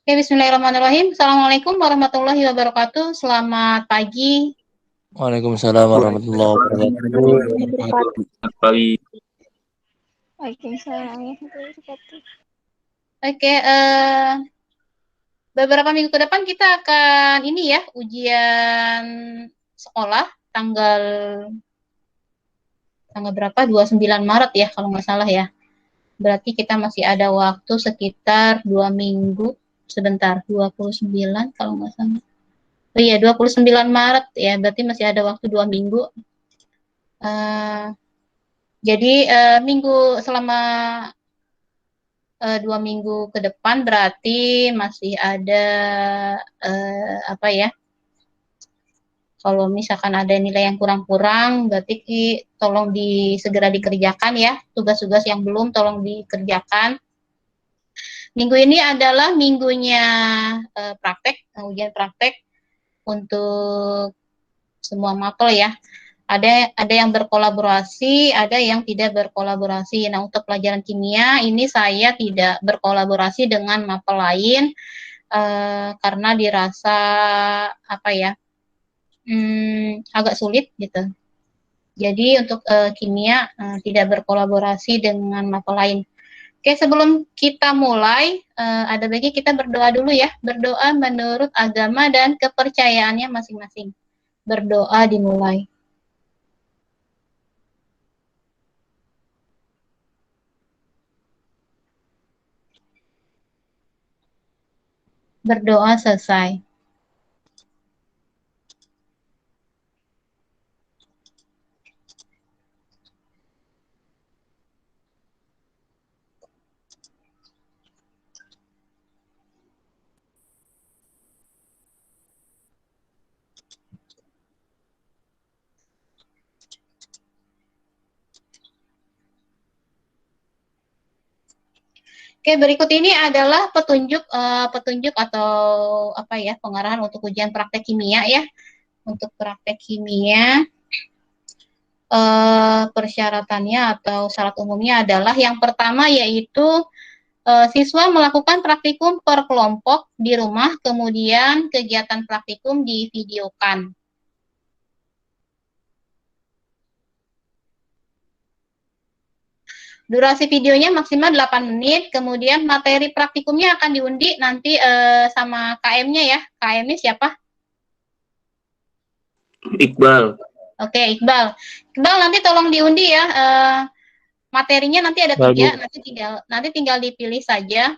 Oke, bismillahirrahmanirrahim. Assalamualaikum warahmatullahi wabarakatuh. Selamat pagi. Waalaikumsalam warahmatullahi wabarakatuh. Selamat pagi. Waalaikumsalam warahmatullahi wabarakatuh. Oke, beberapa minggu ke depan kita akan ini ya, ujian sekolah tanggal berapa? 29 Maret ya, kalau nggak salah ya. Berarti kita masih ada waktu sekitar 2 minggu. Sebentar, 29 kalau nggak salah. Oh iya, 29 Maret ya, berarti masih ada waktu 2 minggu. Jadi selama 2 minggu ke depan berarti masih ada apa ya? Kalau misalkan ada nilai yang kurang-kurang, berarti tolong segera dikerjakan ya. Tugas-tugas yang belum tolong dikerjakan. Minggu ini adalah minggunya praktek, ujian praktek untuk semua mapel ya. Ada yang berkolaborasi, ada yang tidak berkolaborasi. Nah, untuk pelajaran kimia ini saya tidak berkolaborasi dengan mapel lain karena dirasa apa ya, agak sulit gitu. Jadi untuk kimia tidak berkolaborasi dengan mapel lain. Oke, sebelum kita mulai, ada baiknya kita berdoa dulu ya. Berdoa menurut agama dan kepercayaannya masing-masing. Berdoa dimulai. Berdoa selesai. Oke, berikut ini adalah petunjuk atau apa ya, pengarahan untuk ujian praktek kimia ya. Untuk praktek kimia persyaratannya atau syarat umumnya adalah yang pertama yaitu siswa melakukan praktikum per kelompok di rumah, kemudian kegiatan praktikum divideokan. Durasi videonya maksimal 8 menit, kemudian materi praktikumnya akan diundi nanti sama KM-nya ya. KM-nya siapa? Iqbal. Oke, Iqbal. Iqbal nanti tolong diundi ya. Materinya nanti ada 3, nanti tinggal dipilih saja.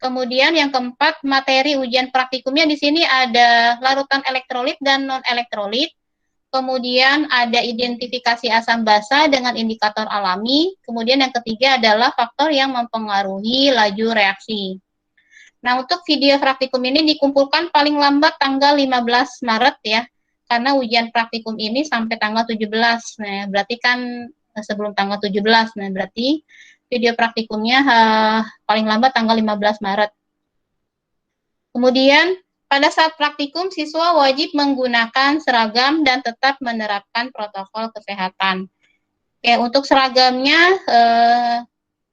Kemudian yang keempat, materi ujian praktikumnya di sini ada larutan elektrolit dan non-elektrolit. Kemudian ada identifikasi asam basa dengan indikator alami. Kemudian yang ketiga adalah faktor yang mempengaruhi laju reaksi. Nah, untuk video praktikum ini dikumpulkan paling lambat tanggal 15 Maret ya. Karena ujian praktikum ini sampai tanggal 17. Nah, berarti kan sebelum tanggal 17. Nah, berarti video praktikumnya paling lambat tanggal 15 Maret. Kemudian pada saat praktikum, siswa wajib menggunakan seragam dan tetap menerapkan protokol kesehatan. Oke, untuk seragamnya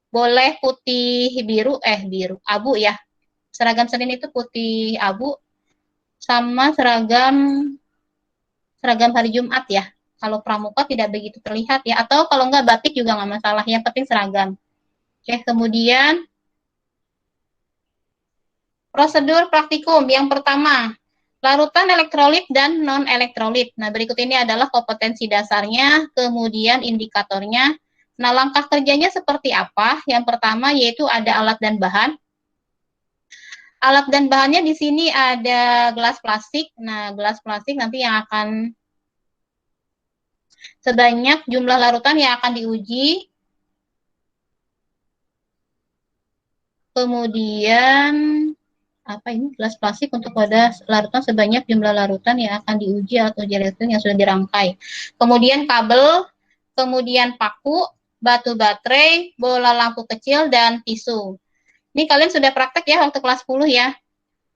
boleh putih biru, abu ya. Seragam Senin itu putih abu, sama seragam hari Jumat ya. Kalau pramuka tidak begitu terlihat ya, atau kalau enggak batik juga nggak masalah, yang penting seragam. Oke, kemudian prosedur praktikum yang pertama, larutan elektrolit dan non-elektrolit. Nah, berikut ini adalah kompetensi dasarnya, kemudian indikatornya. Nah, langkah kerjanya seperti apa? Yang pertama yaitu ada alat dan bahan. Alat dan bahannya di sini ada gelas plastik. Nah, gelas plastik nanti yang akan sebanyak jumlah larutan yang akan diuji. Kemudian apa ini, gelas plastik untuk pada larutan sebanyak jumlah larutan yang akan diuji atau gelatin yang sudah dirangkai. Kemudian kabel, kemudian paku, batu baterai, bola lampu kecil, dan tisu. Ini kalian sudah praktek ya waktu kelas 10 ya.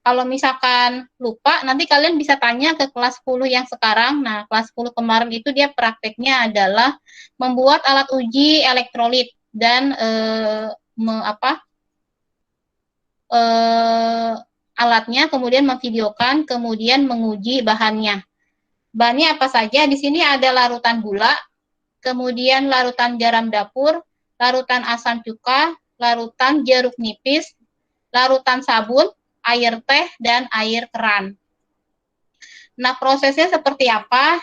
Kalau misalkan lupa, nanti kalian bisa tanya ke kelas 10 yang sekarang. Nah, kelas 10 kemarin itu dia prakteknya adalah membuat alat uji elektrolit dan alatnya, kemudian memvideokan, kemudian menguji bahannya. Bahannya apa saja? Di sini ada larutan gula, kemudian larutan garam dapur, larutan asam cuka, larutan jeruk nipis, larutan sabun, air teh, dan air keran. Nah, prosesnya seperti apa?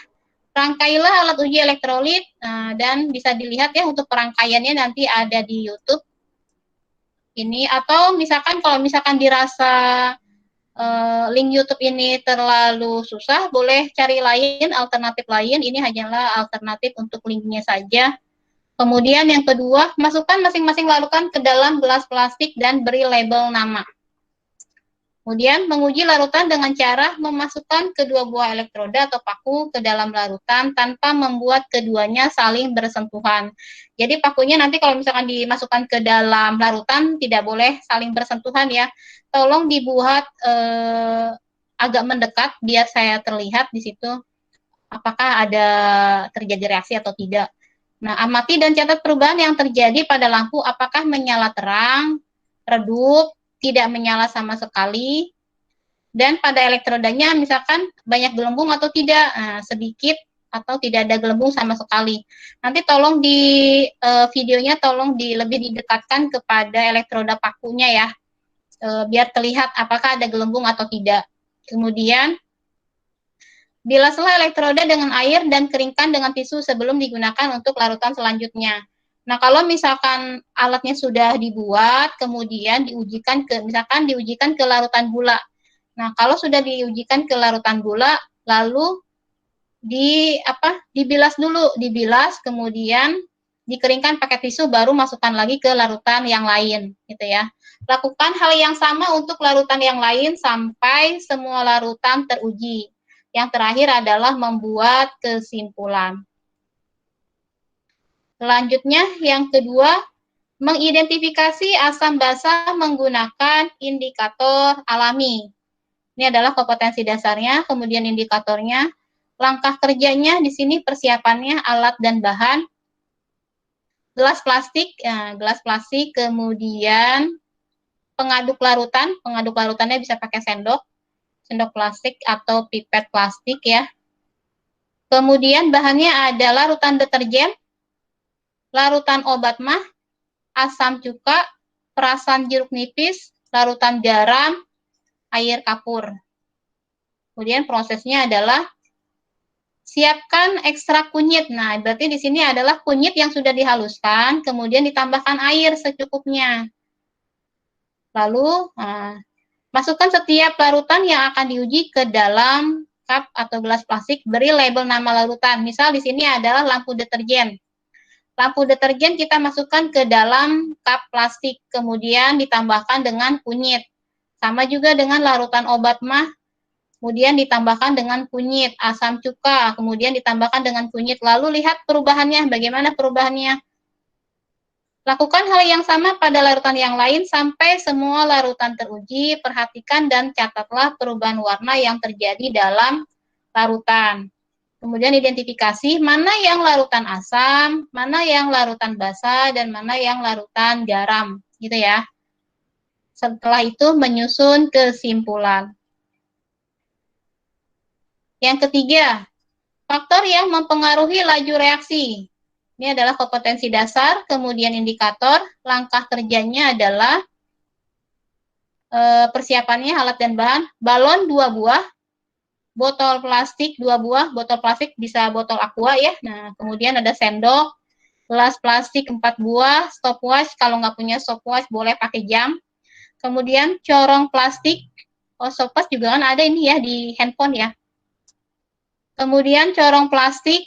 Rangkailah alat uji elektrolit, dan bisa dilihat ya untuk perangkaiannya nanti ada di YouTube. Ini, atau misalkan kalau misalkan dirasa link YouTube ini terlalu susah, boleh cari lain, alternatif lain. Ini hanyalah alternatif untuk linknya saja. Kemudian yang kedua, masukkan masing-masing larutan ke dalam gelas plastik dan beri label nama. Kemudian menguji larutan dengan cara memasukkan kedua buah elektroda atau paku ke dalam larutan tanpa membuat keduanya saling bersentuhan. Jadi pakunya nanti kalau misalkan dimasukkan ke dalam larutan tidak boleh saling bersentuhan ya. Tolong dibuat agak mendekat biar saya terlihat di situ apakah ada terjadi reaksi atau tidak. Nah, amati dan catat perubahan yang terjadi pada lampu, apakah menyala terang, redup, tidak menyala sama sekali, dan pada elektrodanya misalkan banyak gelembung atau tidak, sedikit atau tidak ada gelembung sama sekali. Nanti tolong di videonya tolong lebih didekatkan kepada elektroda pakunya ya, biar terlihat apakah ada gelembung atau tidak. Kemudian bilaslah elektroda dengan air dan keringkan dengan tisu sebelum digunakan untuk larutan selanjutnya. Nah, kalau misalkan alatnya sudah dibuat, kemudian diujikan ke larutan gula. Nah, kalau sudah diujikan ke larutan gula, lalu dibilas dulu, kemudian dikeringkan pakai tisu, baru masukkan lagi ke larutan yang lain, gitu ya. Lakukan hal yang sama untuk larutan yang lain sampai semua larutan teruji. Yang terakhir adalah membuat kesimpulan. Selanjutnya, yang kedua, mengidentifikasi asam basa menggunakan indikator alami. Ini adalah kompetensi dasarnya, kemudian indikatornya, langkah kerjanya di sini persiapannya alat dan bahan, gelas plastik, kemudian pengaduk larutannya bisa pakai sendok plastik atau pipet plastik ya. Kemudian bahannya ada larutan deterjen, larutan obat mah, asam cuka, perasan jeruk nipis, larutan garam, air kapur. Kemudian prosesnya adalah siapkan ekstrak kunyit. Nah, berarti di sini adalah kunyit yang sudah dihaluskan, kemudian ditambahkan air secukupnya. Lalu, masukkan setiap larutan yang akan diuji ke dalam cup atau gelas plastik, beri label nama larutan. Misal di sini adalah lampu deterjen. Lampu deterjen kita masukkan ke dalam cup plastik, kemudian ditambahkan dengan kunyit. Sama juga dengan larutan obat mah, kemudian ditambahkan dengan kunyit, asam cuka, kemudian ditambahkan dengan kunyit. Lalu lihat perubahannya, bagaimana perubahannya. Lakukan hal yang sama pada larutan yang lain sampai semua larutan teruji. Perhatikan dan catatlah perubahan warna yang terjadi dalam larutan. Kemudian identifikasi mana yang larutan asam, mana yang larutan basa, dan mana yang larutan garam, gitu ya. Setelah itu menyusun kesimpulan. Yang ketiga, faktor yang mempengaruhi laju reaksi. Ini adalah kompetensi dasar, kemudian indikator, langkah kerjanya adalah persiapannya alat dan bahan, balon 2 buah, botol plastik 2 buah, botol plastik bisa botol aqua ya, nah kemudian ada sendok, gelas plastik 4 buah, stopwatch, kalau nggak punya stopwatch boleh pakai jam, kemudian corong plastik, stopwatch juga kan ada ini ya di handphone ya, kemudian corong plastik,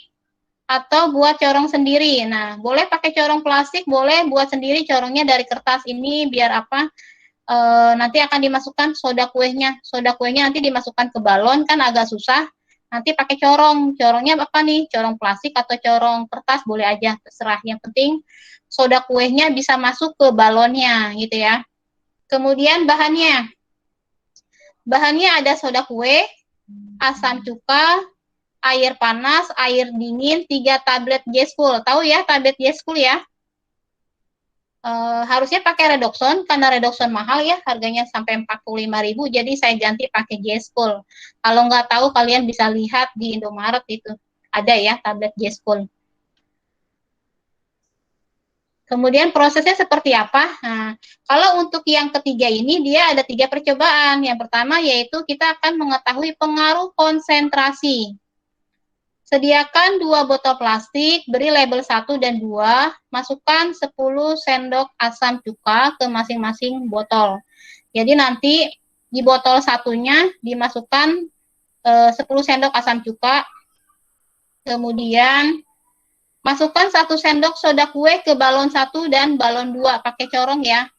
atau buat corong sendiri. Nah, boleh pakai corong plastik, boleh buat sendiri corongnya dari kertas ini biar apa? Nanti akan dimasukkan soda kuenya. Soda kuenya nanti dimasukkan ke balon kan agak susah. Nanti pakai corong. Corongnya apa nih? Corong plastik atau corong kertas boleh aja, terserah. Yang penting soda kuenya bisa masuk ke balonnya gitu ya. Kemudian bahannya. Bahannya ada soda kue, asam cuka, air panas, air dingin, 3 tablet J-School. Tahu ya tablet J-School ya? Harusnya pakai redoxon, karena redoxon mahal ya, harganya sampai 45.000, jadi saya ganti pakai J-School. Kalau nggak tahu, kalian bisa lihat di Indomaret itu. Ada ya, tablet J-School. Kemudian prosesnya seperti apa? Nah, kalau untuk yang ketiga ini, dia ada 3 percobaan. Yang pertama yaitu kita akan mengetahui pengaruh konsentrasi. Sediakan 2 botol plastik, beri label 1 dan 2, masukkan 10 sendok asam cuka ke masing-masing botol. Jadi nanti di botol satunya dimasukkan 10 sendok asam cuka, kemudian masukkan 1 sendok soda kue ke balon 1 dan balon 2, pakai corong ya.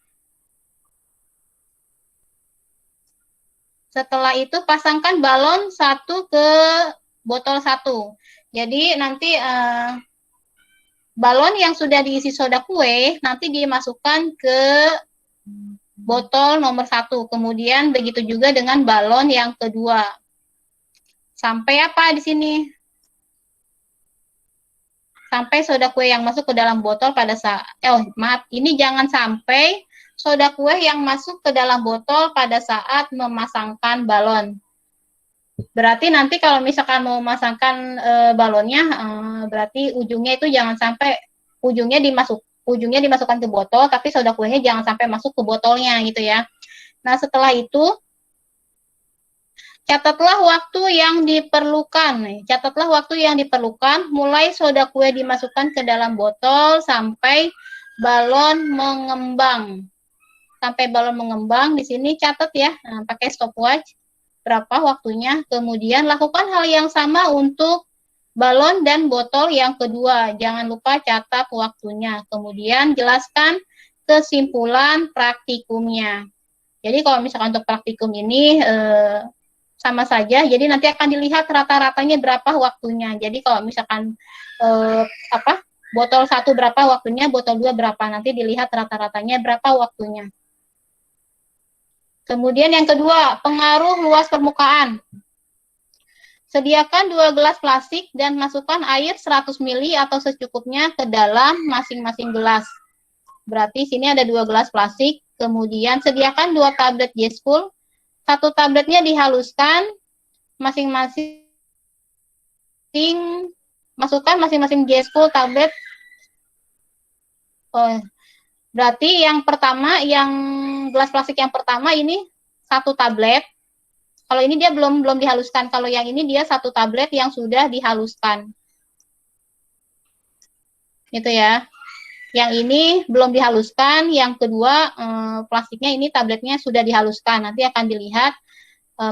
Setelah itu pasangkan balon 1 ke botol 1. Jadi nanti balon yang sudah diisi soda kue nanti dimasukkan ke botol nomor 1. Kemudian begitu juga dengan balon yang kedua. Sampai apa di sini? Sampai soda kue yang masuk ke dalam botol pada saat ini jangan sampai soda kue yang masuk ke dalam botol pada saat memasangkan balon. Berarti nanti kalau misalkan mau memasangkan balonnya, berarti ujungnya itu jangan sampai ujungnya dimasukkan ke botol, tapi soda kuenya jangan sampai masuk ke botolnya gitu ya. Nah, setelah itu catatlah waktu yang diperlukan. Catatlah waktu yang diperlukan mulai soda kue dimasukkan ke dalam botol sampai balon mengembang. Sampai balon mengembang, di sini catat ya, pakai stopwatch berapa waktunya. Kemudian lakukan hal yang sama untuk balon dan botol yang kedua. Jangan lupa catat waktunya. Kemudian jelaskan kesimpulan praktikumnya. Jadi kalau misalkan untuk praktikum ini sama saja. Jadi nanti akan dilihat rata-ratanya berapa waktunya. Jadi kalau misalkan botol 1 berapa waktunya, botol 2 berapa, nanti dilihat rata-ratanya berapa waktunya. Kemudian yang kedua, pengaruh luas permukaan. Sediakan 2 gelas plastik dan masukkan air 100 ml atau secukupnya ke dalam masing-masing gelas. Berarti sini ada 2 gelas plastik. Kemudian sediakan 2 tablet J-School. 1 tabletnya dihaluskan, masukkan masing-masing J-School tablet. Berarti yang pertama, yang gelas plastik yang pertama ini 1 tablet. Kalau ini dia belum dihaluskan. Kalau yang ini dia 1 tablet yang sudah dihaluskan. Gitu ya. Yang ini belum dihaluskan. Yang kedua, plastiknya ini tabletnya sudah dihaluskan. Nanti akan dilihat.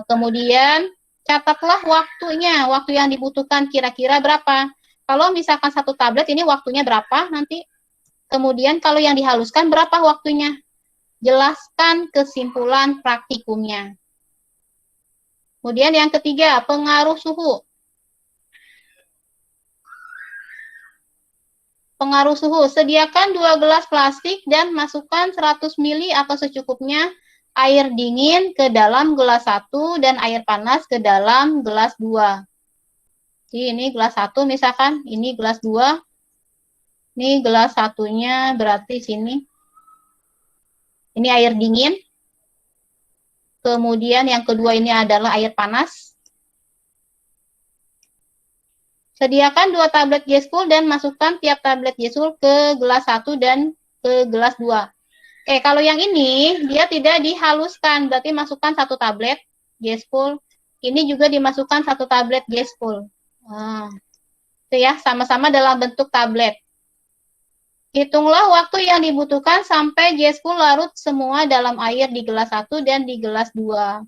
Kemudian catatlah waktunya. Waktu yang dibutuhkan kira-kira berapa. Kalau misalkan 1 tablet ini waktunya berapa nanti. Kemudian kalau yang dihaluskan berapa waktunya? Jelaskan kesimpulan praktikumnya. Kemudian yang ketiga, pengaruh suhu. Pengaruh suhu, sediakan 2 gelas plastik dan masukkan 100 ml atau secukupnya air dingin ke dalam gelas 1 dan air panas ke dalam gelas 2. Jadi ini gelas 1 misalkan, ini gelas 2. Ini gelas satunya berarti sini. Ini air dingin. Kemudian yang kedua ini adalah air panas. Sediakan 2 tablet J-School dan masukkan tiap tablet J-School ke gelas 1 dan ke gelas 2. Kalau yang ini dia tidak dihaluskan, berarti masukkan 1 tablet J-School. Ini juga dimasukkan 1 tablet J-School. Itu ya, sama-sama dalam bentuk tablet. Hitunglah waktu yang dibutuhkan sampai J-School larut semua dalam air di gelas 1 dan di gelas 2.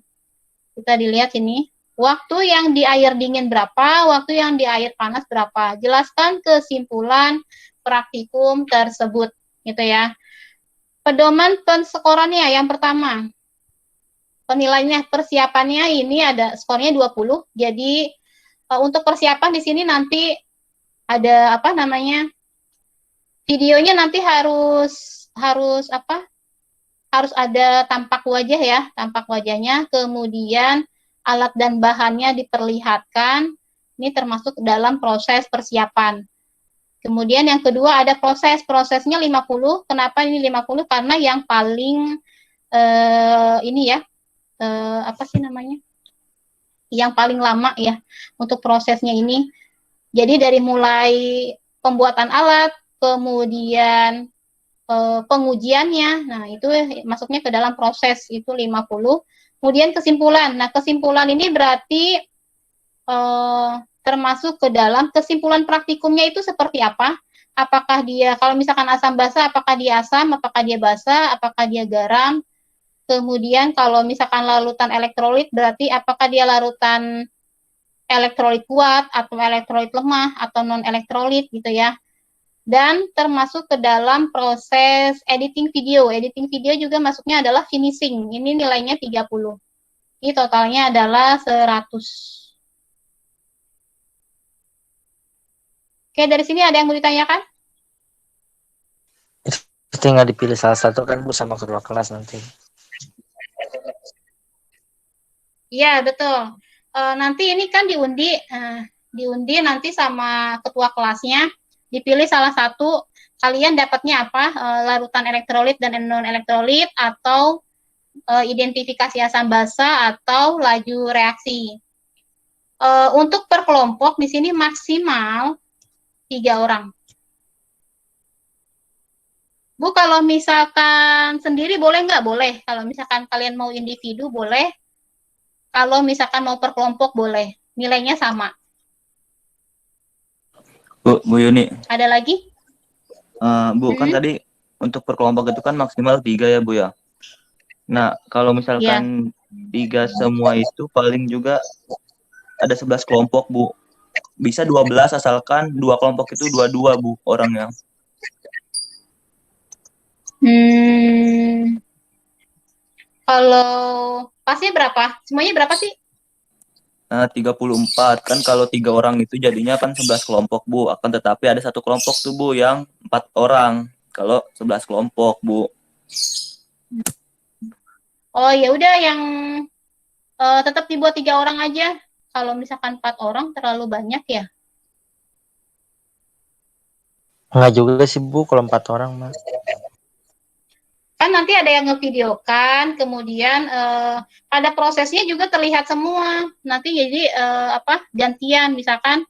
Kita dilihat sini. Waktu yang di air dingin berapa, waktu yang di air panas berapa. Jelaskan kesimpulan praktikum tersebut. Gitu ya. Pedoman penskorannya yang pertama. Penilaiannya, persiapannya ini ada skornya 20. Jadi untuk persiapan di sini nanti ada videonya nanti harus ada tampak wajah ya, tampak wajahnya, kemudian alat dan bahannya diperlihatkan. Ini termasuk dalam proses persiapan. Kemudian yang kedua ada prosesnya 50. Kenapa ini 50? Karena yang paling ini ya, apa sih namanya? Yang paling lama ya untuk prosesnya ini. Jadi dari mulai pembuatan alat, kemudian pengujiannya, nah itu masuknya ke dalam proses, itu 50. Kemudian kesimpulan. Nah, kesimpulan ini berarti termasuk ke dalam kesimpulan praktikumnya itu seperti apa? Apakah dia, kalau misalkan asam basa, apakah dia asam, apakah dia basa, apakah dia garam? Kemudian kalau misalkan larutan elektrolit, berarti apakah dia larutan elektrolit kuat, atau elektrolit lemah, atau non-elektrolit gitu ya. Dan termasuk ke dalam proses editing video. Editing video juga masuknya adalah finishing. Ini nilainya 30. Ini totalnya adalah 100. Oke, dari sini ada yang mau ditanyakan? Tinggal dipilih salah satu kan Bu sama kedua kelas nanti. Iya, betul. Nanti ini kan diundi nanti sama ketua kelasnya, dipilih salah satu, kalian dapatnya apa, larutan elektrolit dan non-elektrolit, atau identifikasi asam basa, atau laju reaksi. Untuk per kelompok di sini maksimal 3 orang. Bu, kalau misalkan sendiri boleh nggak? Boleh. Kalau misalkan kalian mau individu, boleh. Kalau misalkan mau per kelompok, boleh. Nilainya sama. Bu Yuni. Ada lagi? Bu, kan tadi untuk per kelompok itu kan maksimal 3 ya, Bu ya. Nah, kalau misalkan 3 semua itu paling juga ada 11 kelompok, Bu. Bisa 12 asalkan 2 kelompok itu 22, Bu, orangnya. Kalau pasnya berapa? Semuanya berapa sih? 34. Kan kalau 3 orang itu jadinya kan 11 kelompok, Bu. Akan tetapi ada satu kelompok tuh, Bu, yang 4 orang. Kalau 11 kelompok, Bu. Oh, ya udah yang tetap dibuat 3 orang aja. Kalau misalkan 4 orang terlalu banyak ya. Enggak juga sih Bu kalau 4 orang mah. Kan nanti ada yang ngevideokan, kemudian pada prosesnya juga terlihat semua. Nanti jadi gantian, misalkan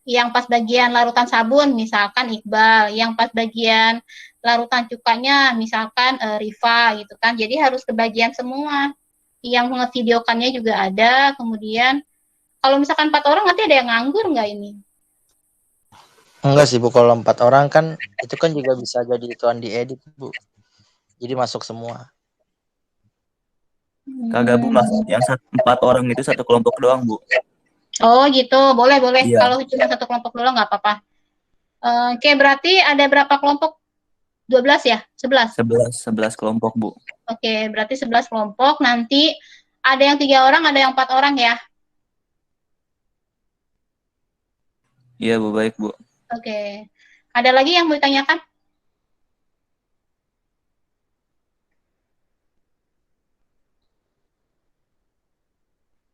yang pas bagian larutan sabun misalkan Iqbal, yang pas bagian larutan cukanya misalkan Rifa gitu kan. Jadi harus kebagian semua. Yang ngevideokannya juga ada. Kemudian kalau misalkan 4 orang nanti ada yang nganggur nggak ini? Enggak sih Bu, kalau 4 orang kan itu kan juga bisa jadi ituan diedit Bu. Jadi masuk semua. Kagak, Bu, Mas. Yang 4 orang itu satu kelompok doang, Bu. Oh gitu, boleh. Iya. Kalau cuma satu kelompok doang nggak apa-apa. Oke, berarti ada berapa kelompok? 12 ya? 11? 11 kelompok, Bu. Oke, berarti 11 kelompok. Nanti ada yang 3 orang, ada yang 4 orang ya? Iya, Bu, baik, Bu. Oke. Ada lagi yang mau ditanyakan?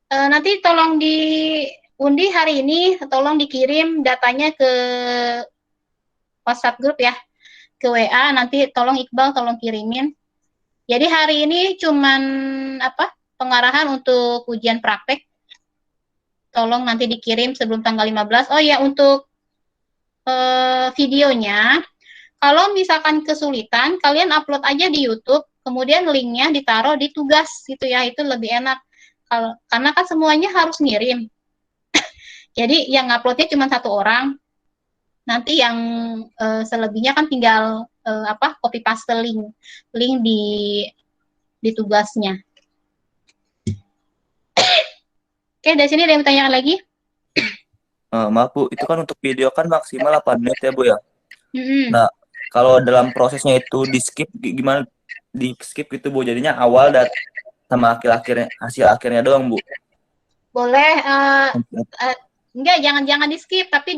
Nanti tolong diundi hari ini, tolong dikirim datanya ke WhatsApp grup ya, ke WA, nanti tolong Iqbal tolong kirimin. Jadi hari ini cuman pengarahan untuk ujian praktek. Tolong nanti dikirim sebelum tanggal 15. Oh ya, untuk videonya, kalau misalkan kesulitan, kalian upload aja di YouTube, kemudian linknya ditaruh di tugas gitu ya, itu lebih enak. Karena kan semuanya harus ngirim. Jadi yang uploadnya cuma 1 orang, nanti yang selebihnya kan tinggal copy paste link di tugasnya. Oke, dari sini ada yang bertanya lagi? Maaf, Bu, itu kan untuk video kan maksimal 8 menit ya, Bu ya. Nah, kalau dalam prosesnya itu di skip gimana? Di skip gitu, Bu. Jadinya awal dan sama hasil akhirnya doang, Bu. Boleh. Enggak, jangan di skip, tapi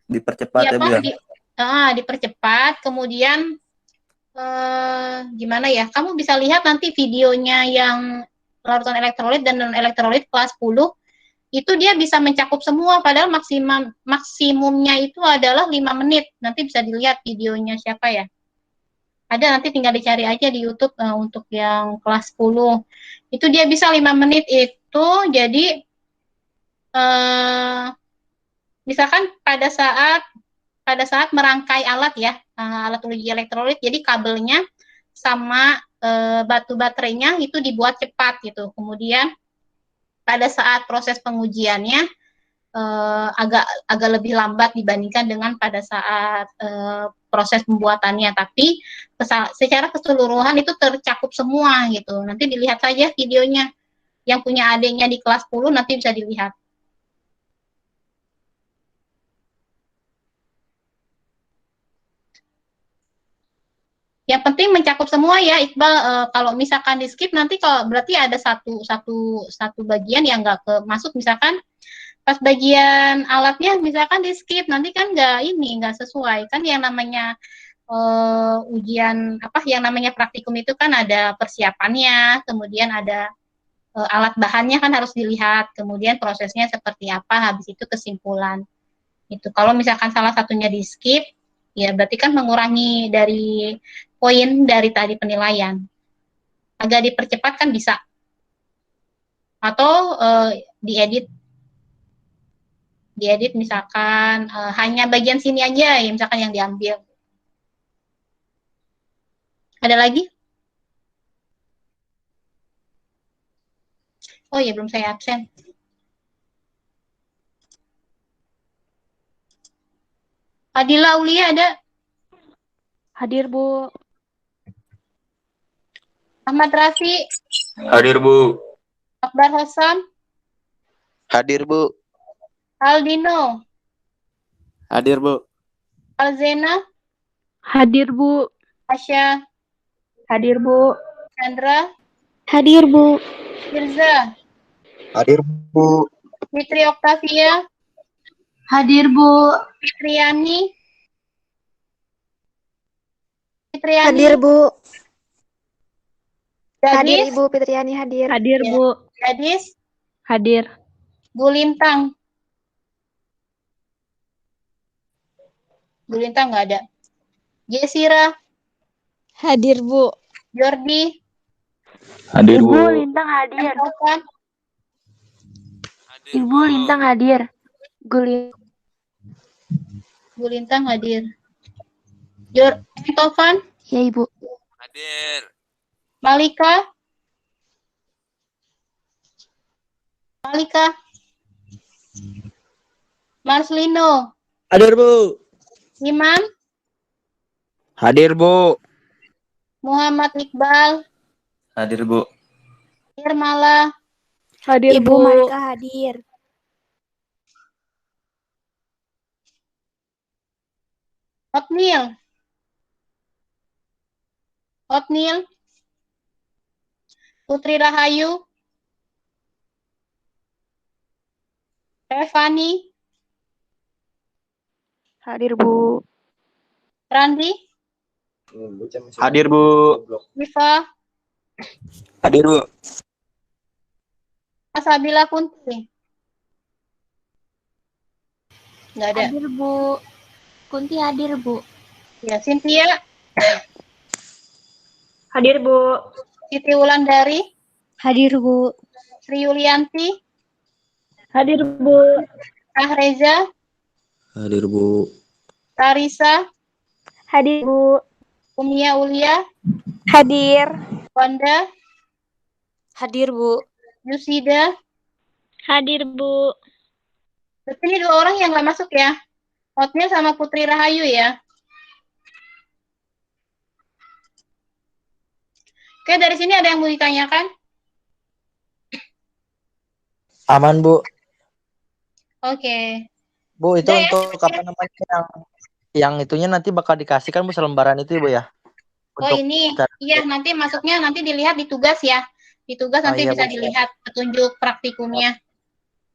dipercepat ya, Bu ya. Dipercepat. Kemudian gimana ya? Kamu bisa lihat nanti videonya yang larutan elektrolit dan non elektrolit kelas 10 itu dia bisa mencakup semua, padahal maksimumnya itu adalah 5 menit. Nanti bisa dilihat videonya siapa ya. Ada, nanti tinggal dicari aja di YouTube untuk yang kelas 10. Itu dia bisa 5 menit itu, jadi misalkan pada saat merangkai alat ya, alat uji elektrolit, jadi kabelnya sama batu baterainya itu dibuat cepat gitu. Kemudian pada saat proses pengujiannya agak lebih lambat dibandingkan dengan pada saat proses pembuatannya, tapi secara keseluruhan itu tercakup semua gitu. Nanti dilihat saja videonya. Yang punya adiknya di kelas 10 nanti bisa dilihat. Yang penting mencakup semua ya, Iqbal. Kalau misalkan di skip nanti kalau berarti ada satu bagian yang nggak masuk, misalkan pas bagian alatnya misalkan di skip, nanti kan nggak sesuai kan. Yang namanya ujian yang namanya praktikum itu kan ada persiapannya, kemudian ada alat bahannya kan harus dilihat, kemudian prosesnya seperti apa, habis itu kesimpulan. Itu kalau misalkan salah satunya di skip, ya berarti kan mengurangi dari poin dari tadi penilaian. Agak dipercepat kan bisa. Atau diedit misalkan hanya bagian sini aja ya, misalkan yang diambil. Ada lagi? Oh ya, belum saya absen. Adila Aulia ada? Hadir, Bu. Ahmad Rafi? Hadir, Bu. Akbar Hasan? Hadir, Bu. Aldino? Hadir, Bu. Alzena? Hadir, Bu. Asya? Hadir, Bu. Chandra? Hadir, Bu. Firza? Hadir, Bu. Fitri Oktavia? Hadir, Bu. Fitriani? Hadir, Bu. Hadir, Gadis? Ibu Fitriani hadir. Hadir, Ya. Bu. Gadis? Hadir. Bu Lintang? Bu Lintang nggak ada. Jessira? Hadir, Bu. Jordi? Hadir, Ibu Bu. Lintang hadir. Taufan? Ibu Lintang hadir. Bu Lintang hadir. Taufan? Ya, Ibu. Hadir. Malika? Marcelino? Hadir, Bu. Iman? Hadir, Bu. Muhammad Iqbal? Hadir, Bu. Irmala? Hadir, Ibu Bu. Malika hadir. Otnil? Putri Rahayu? Revani? Hadir, Bu. Randi? Hadir, Bu. Viva? Hadir, Bu. Asabila Kunti? Nggak ada. Hadir, Bu. Kunti hadir, Bu. Ya, Cynthia? Hadir, Bu. Siti Wulandari? Hadir, Bu. Sri Yulianti? Hadir, Bu. Reza? Hadir, Bu. Tarisa? Hadir, Bu. Umia Ulia? Hadir. Wanda? Hadir, Bu. Yusida? Hadir, Bu. Berarti ini 2 orang yang nggak masuk ya? Otnil sama Putri Rahayu ya? Oke, dari sini ada yang mau ditanyakan? Aman, Bu. Oke. Bu, itu Udah ya? untuk apa namanya yang itunya nanti bakal dikasihkan Bu selembaran itu, Bu ya. Oh ini, iya nanti masuknya nanti dilihat di tugas ya. Di tugas Oh, nanti iya, bisa Bu. dilihat petunjuk praktikumnya.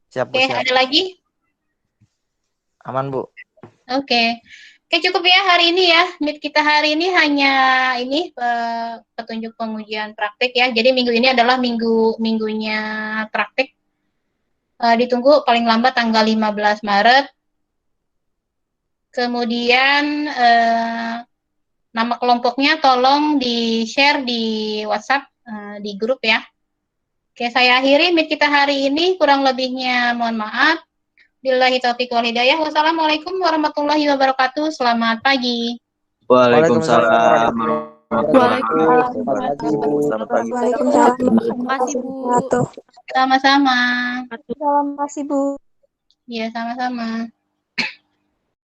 Siap, Bu, Oke, siap. ada lagi? Aman, Bu. Oke. Oke, cukup ya hari ini ya. Meet kita hari ini hanya ini petunjuk pengujian praktik ya. Jadi minggu ini adalah minggunya praktik. ditunggu paling lambat tanggal 15 Maret. Kemudian nama kelompoknya tolong di-share di WhatsApp, di grup ya. Oke, saya akhiri meet kita hari ini. Kurang lebihnya mohon maaf. Billahi taufiq wal hidayah. Wassalamualaikum warahmatullahi wabarakatuh. Selamat pagi. Waalaikumsalam. Selamat pagi. Waalaikumsalam. Terima kasih, Bu. Sama-sama. Terima kasih, Bu. Ya, sama-sama.